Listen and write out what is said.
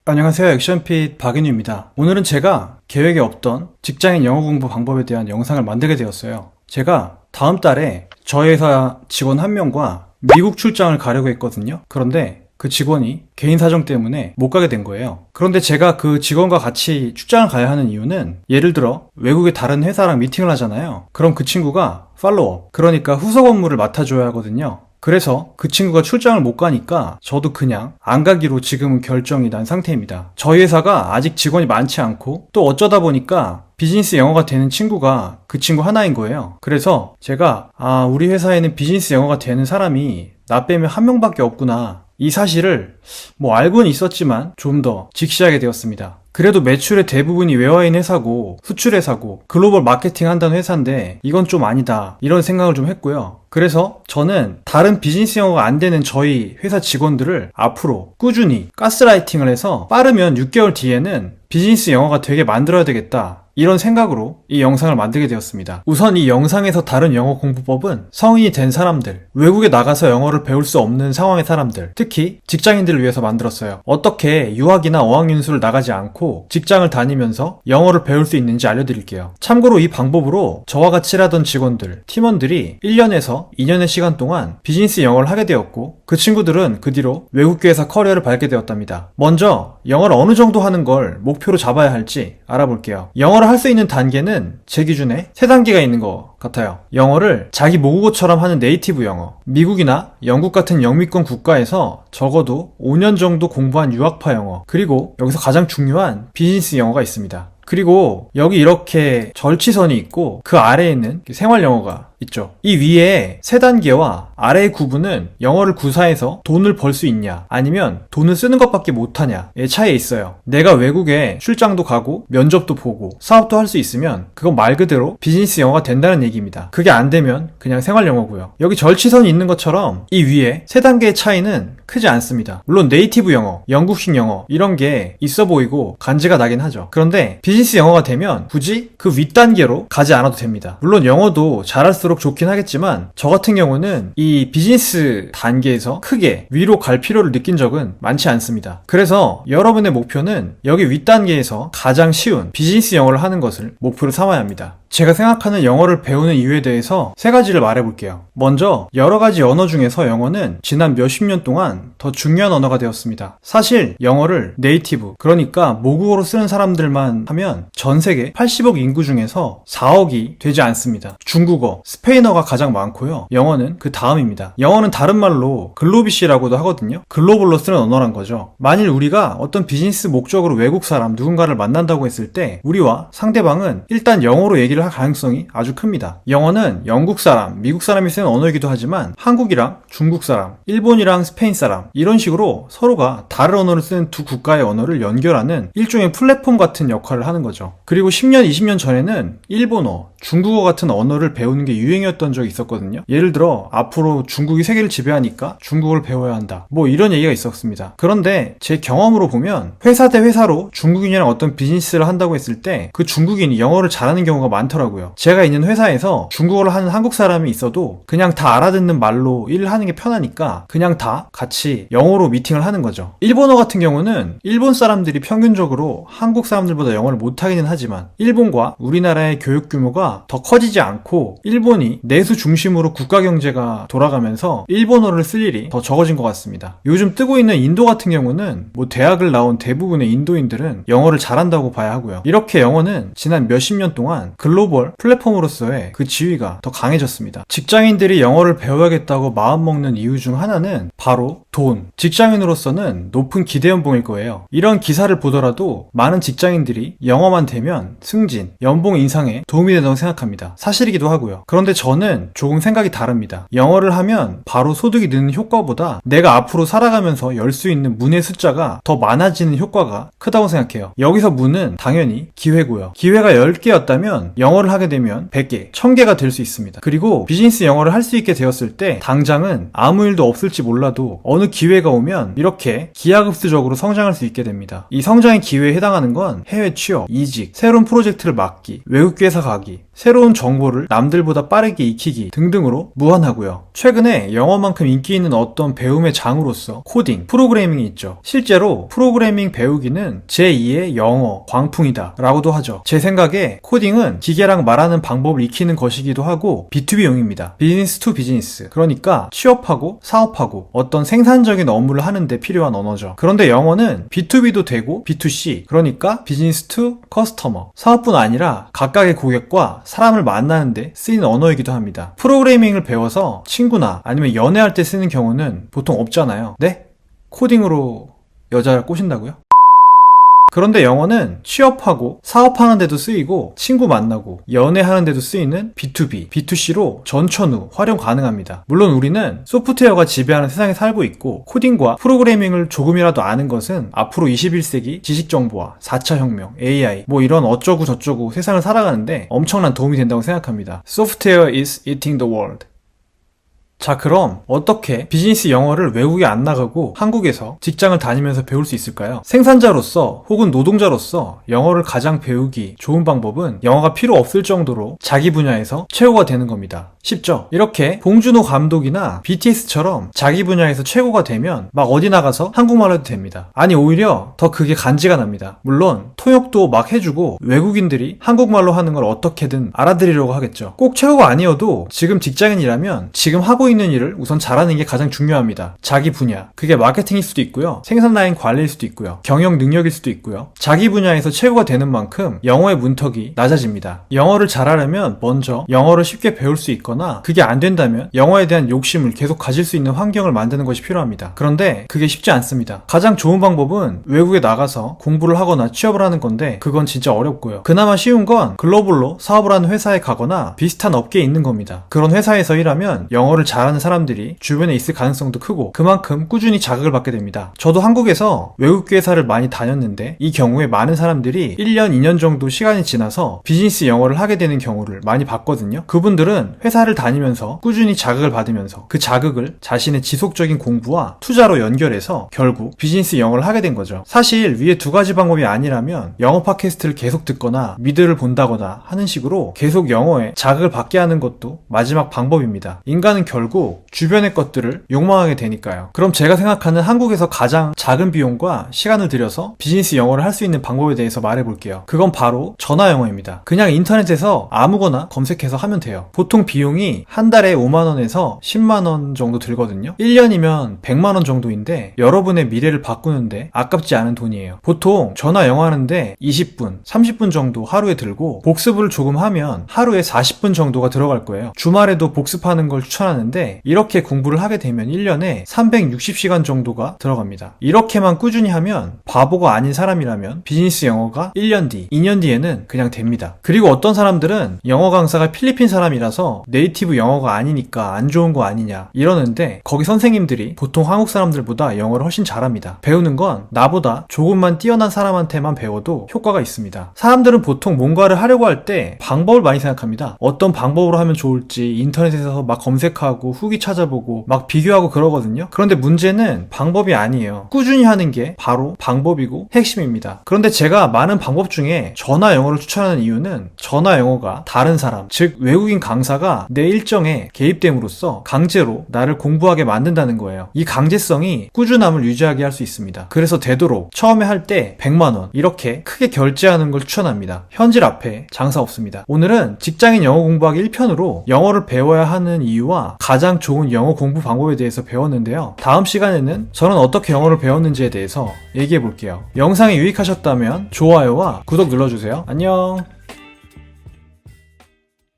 안녕하세요. 액션핏 박인우입니다. 오늘은 제가 계획에 없던 직장인 영어 공부 방법에 대한 영상을 만들게 되었어요. 제가 다음 달에 저희 회사 직원 한 명과 미국 출장을 가려고 했거든요. 그런데 그 직원이 개인 사정 때문에 못 가게 된 거예요. 그런데 제가 그 직원과 같이 출장을 가야 하는 이유는, 예를 들어 외국의 다른 회사랑 미팅을 하잖아요. 그럼 그 친구가 팔로우업, 그러니까 후속 업무를 맡아줘야 하거든요. 그래서 그 친구가 출장을 못 가니까 저도 그냥 안 가기로 지금은 결정이 난 상태입니다. 저희 회사가 아직 직원이 많지 않고, 또 어쩌다 보니까 비즈니스 영어가 되는 친구가 그 친구 하나인 거예요. 그래서 제가 우리 회사에는 비즈니스 영어가 되는 사람이 나 빼면 한 명밖에 없구나, 이 사실을 알고는 있었지만 좀 더 직시하게 되었습니다. 그래도 매출의 대부분이 외화인 회사고 수출 회사고 글로벌 마케팅 한다는 회사인데 이건 좀 아니다, 이런 생각을 좀 했고요. 그래서 저는 다른 비즈니스 영어가 안 되는 저희 회사 직원들을 앞으로 꾸준히 가스라이팅을 해서 빠르면 6개월 뒤에는 비즈니스 영어가 되게 만들어야 되겠다, 이런 생각으로 이 영상을 만들게 되었습니다. 우선 이 영상에서 다룬 영어 공부법은 성인이 된 사람들, 외국에 나가서 영어를 배울 수 없는 상황의 사람들, 특히 직장인들을 위해서 만들었어요. 어떻게 유학이나 어학연수를 나가지 않고 직장을 다니면서 영어를 배울 수 있는지 알려드릴게요. 참고로 이 방법으로 저와 같이 일하던 직원들, 팀원들이 1년에서 2년의 시간 동안 비즈니스 영어를 하게 되었고, 그 친구들은 그 뒤로 외국계 회사 커리어를 밟게 되었답니다. 먼저 영어를 어느 정도 하는 걸 목표로 잡아야 할지 알아볼게요. 영어를 할 수 있는 단계는 제 기준에 3단계가 있는 것 같아요. 영어를 자기 모국어처럼 하는 네이티브 영어, 미국이나 영국 같은 영미권 국가에서 적어도 5년 정도 공부한 유학파 영어, 그리고 여기서 가장 중요한 비즈니스 영어가 있습니다. 그리고 여기 이렇게 절치선이 있고 그 아래에 있는 생활 영어가 있죠. 이 위에 3단계와 아래의 구분은 영어를 구사해서 돈을 벌 수 있냐, 아니면 돈을 쓰는 것밖에 못하냐의 차이에 있어요. 내가 외국에 출장도 가고 면접도 보고 사업도 할 수 있으면 그건 말 그대로 비즈니스 영어가 된다는 얘기입니다. 그게 안 되면 그냥 생활 영어고요. 여기 절치선이 있는 것처럼 이 위에 3단계의 차이는 크지 않습니다. 물론 네이티브 영어, 영국식 영어 이런 게 있어 보이고 간지가 나긴 하죠. 그런데 비즈니스 영어가 되면 굳이 그 윗단계로 가지 않아도 됩니다. 물론 영어도 잘할수록 좋긴 하겠지만, 저 같은 경우는 이 비즈니스 단계에서 크게 위로 갈 필요를 느낀 적은 많지 않습니다. 그래서 여러분의 목표는 여기 윗단계에서 가장 쉬운 비즈니스 영어를 하는 것을 목표로 삼아야 합니다. 제가 생각하는 영어를 배우는 이유에 대해서 3가지를 말해볼게요. 먼저 여러가지 언어 중에서 영어는 지난 몇십 년 동안 더 중요한 언어가 되었습니다. 사실 영어를 네이티브, 그러니까 모국어로 쓰는 사람들만 하면 전 세계 80억 인구 중에서 4억이 되지 않습니다. 중국어, 스페인어가 가장 많고요. 영어는 그 다음입니다. 영어는 다른 말로 글로비시라고도 하거든요. 글로벌로 쓰는 언어란 거죠. 만일 우리가 어떤 비즈니스 목적으로 외국 사람 누군가를 만난다고 했을 때 우리와 상대방은 일단 영어로 얘기를 할 가능성이 아주 큽니다. 영어는 영국 사람, 미국 사람이 쓰는 언어이기도 하지만 한국이랑 중국 사람, 일본이랑 스페인 사람, 이런 식으로 서로가 다른 언어를 쓰는 두 국가의 언어를 연결하는 일종의 플랫폼 같은 역할을 하는 거죠. 그리고 10년, 20년 전에는 일본어, 중국어 같은 언어를 배우는 게 유행이었던 적이 있었거든요. 예를 들어 앞으로 중국이 세계를 지배하니까 중국어를 배워야 한다, 이런 얘기가 있었습니다. 그런데 제 경험으로 보면 회사 대 회사로 중국인이랑 어떤 비즈니스를 한다고 했을 때 그 중국인이 영어를 잘하는 경우가 많더라고요. 제가 있는 회사에서 중국어를 하는 한국 사람이 있어도 그냥 다 알아듣는 말로 일을 하는 게 편하니까 그냥 다 같이 영어로 미팅을 하는 거죠. 일본어 같은 경우는 일본 사람들이 평균적으로 한국 사람들보다 영어를 못하기는 하지만 일본과 우리나라의 교육 규모가 더 커지지 않고 일본이 내수 중심으로 국가 경제가 돌아가면서 일본어를 쓸 일이 더 적어진 것 같습니다. 요즘 뜨고 있는 인도 같은 경우는 대학을 나온 대부분의 인도인들은 영어를 잘한다고 봐야 하고요. 이렇게 영어는 지난 몇십 년 동안 글로벌 플랫폼으로서의 그 지위가 더 강해졌습니다. 직장인들이 영어를 배워야겠다고 마음먹는 이유 중 하나는 바로 돈. 직장인으로서는 높은 기대 연봉일 거예요. 이런 기사를 보더라도 많은 직장인들이 영어만 되면 승진, 연봉 인상에 도움이 된다고 생각합니다. 사실이기도 하고요. 그런데 저는 조금 생각이 다릅니다. 영어를 하면 바로 소득이 느는 효과보다 내가 앞으로 살아가면서 열 수 있는 문의 숫자가 더 많아지는 효과가 크다고 생각해요. 여기서 문은 당연히 기회고요. 기회가 10개였다면 영어를 하게 되면 100개, 1000개가 될 수 있습니다. 그리고 비즈니스 영어를 할 수 있게 되었을 때 당장은 아무 일도 없을지 몰라도 어느 기회가 오면 이렇게 기하급수적으로 성장할 수 있게 됩니다. 이 성장의 기회에 해당하는 건 해외 취업, 이직, 새로운 프로젝트를 맡기, 외국 회사 가기, 새로운 정보를 남들보다 빠르게 익히기 등등으로 무한하고요. 최근에 영어만큼 인기 있는 어떤 배움의 장으로서 코딩, 프로그래밍이 있죠. 실제로 프로그래밍 배우기는 제2의 영어, 광풍이다 라고도 하죠. 제 생각에 코딩은 기계랑 말하는 방법을 익히는 것이기도 하고 B2B용입니다. 비즈니스 투 비즈니스. 그러니까 취업하고 사업하고 어떤 생산적인 업무를 하는데 필요한 언어죠. 그런데 영어는 B2B도 되고 B2C, 그러니까 비즈니스 투 커스터머. 사업뿐 아니라 각각의 고객과 사람을 만나는데 쓰이는 언어이기도 합니다. 프로그래밍을 배워서 친구나 아니면 연애할 때 쓰는 경우는 보통 없잖아요. 네? 코딩으로 여자를 꼬신다고요? 그런데 영어는 취업하고 사업하는 데도 쓰이고 친구 만나고 연애하는 데도 쓰이는 B2B, B2C로 전천후 활용 가능합니다. 물론 우리는 소프트웨어가 지배하는 세상에 살고 있고 코딩과 프로그래밍을 조금이라도 아는 것은 앞으로 21세기 지식정보화, 4차 혁명, AI 뭐 이런 어쩌고 저쩌고 세상을 살아가는데 엄청난 도움이 된다고 생각합니다. Software is eating the world. 자, 그럼 어떻게 비즈니스 영어를 외국에 안 나가고 한국에서 직장을 다니면서 배울 수 있을까요? 생산자로서 혹은 노동자로서 영어를 가장 배우기 좋은 방법은 영어가 필요 없을 정도로 자기 분야에서 최고가 되는 겁니다. 쉽죠? 이렇게 봉준호 감독이나 BTS처럼 자기 분야에서 최고가 되면 막 어디 나가서 한국말 해도 됩니다. 아니, 오히려 더 그게 간지가 납니다. 물론 통역도 막 해주고 외국인들이 한국말로 하는 걸 어떻게든 알아들으려고 하겠죠. 꼭 최고가 아니어도 지금 직장인이라면 지금 하고 있는 일을 우선 잘하는 게 가장 중요합니다. 자기 분야. 그게 마케팅일 수도 있고요. 생산 라인 관리일 수도 있고요. 경영 능력일 수도 있고요. 자기 분야에서 최고가 되는 만큼 영어의 문턱이 낮아집니다. 영어를 잘하려면 먼저 영어를 쉽게 배울 수 있거나 그게 안 된다면 영어에 대한 욕심을 계속 가질 수 있는 환경을 만드는 것이 필요합니다. 그런데 그게 쉽지 않습니다. 가장 좋은 방법은 외국에 나가서 공부를 하거나 취업을 하는 건데 그건 진짜 어렵고요. 그나마 쉬운 건 글로벌로 사업을 하는 회사에 가거나 비슷한 업계에 있는 겁니다. 그런 회사에서 일하면 영어를 잘하는 사람들이 주변에 있을 가능성도 크고 그만큼 꾸준히 자극을 받게 됩니다. 저도 한국에서 외국 회사를 많이 다녔는데 이 경우에 많은 사람들이 1년, 2년 정도 시간이 지나서 비즈니스 영어를 하게 되는 경우를 많이 봤거든요. 그분들은 회사를 다니면서 꾸준히 자극을 받으면서 그 자극을 자신의 지속적인 공부와 투자로 연결해서 결국 비즈니스 영어를 하게 된 거죠. 사실 위에 두 가지 방법이 아니라면 영어 팟캐스트를 계속 듣거나 미드를 본다거나 하는 식으로 계속 영어에 자극을 받게 하는 것도 마지막 방법입니다. 인간은 결국 주변의 것들을 욕망하게 되니까요. 그럼 제가 생각하는 한국에서 가장 작은 비용과 시간을 들여서 비즈니스 영어를 할 수 있는 방법에 대해서 말해볼게요. 그건 바로 전화 영어입니다. 그냥 인터넷에서 아무거나 검색해서 하면 돼요. 보통 비용이 한 달에 5만원에서 10만원 정도 들거든요. 1년이면 100만원 정도인데 여러분의 미래를 바꾸는데 아깝지 않은 돈이에요. 보통 전화 영어 하는데 20분, 30분 정도 하루에 들고 복습을 조금 하면 하루에 40분 정도가 들어갈 거예요. 주말에도 복습하는 걸 추천하는데 이렇게 공부를 하게 되면 1년에 360시간 정도가 들어갑니다. 이렇게만 꾸준히 하면 바보가 아닌 사람이라면 비즈니스 영어가 1년 뒤, 2년 뒤에는 그냥 됩니다. 그리고 어떤 사람들은 영어 강사가 필리핀 사람이라서 네이티브 영어가 아니니까 안 좋은 거 아니냐 이러는데 거기 선생님들이 보통 한국 사람들보다 영어를 훨씬 잘합니다. 배우는 건 나보다 조금만 뛰어난 사람한테만 배워도 효과가 있습니다. 사람들은 보통 뭔가를 하려고 할 때 방법을 많이 생각합니다. 어떤 방법으로 하면 좋을지 인터넷에서 막 검색하고 후기 찾아보고 막 비교하고 그러거든요. 그런데 문제는 방법이 아니에요. 꾸준히 하는 게 바로 방법이고 핵심입니다. 그런데 제가 많은 방법 중에 전화 영어를 추천하는 이유는 전화 영어가 다른 사람, 즉 외국인 강사가 내 일정에 개입됨으로써 강제로 나를 공부하게 만든다는 거예요. 이 강제성이 꾸준함을 유지하게 할 수 있습니다. 그래서 되도록 처음에 할 때 100만원 이렇게 크게 결제하는 걸 추천합니다. 현질 앞에 장사 없습니다. 오늘은 직장인 영어 공부하기 1편으로 영어를 배워야 하는 이유와 가장 좋은 영어 공부 방법에 대해서 배웠는데요. 다음 시간에는 저는 어떻게 영어를 배웠는지에 대해서 얘기해 볼게요. 영상이 유익하셨다면 좋아요와 구독 눌러주세요. 안녕.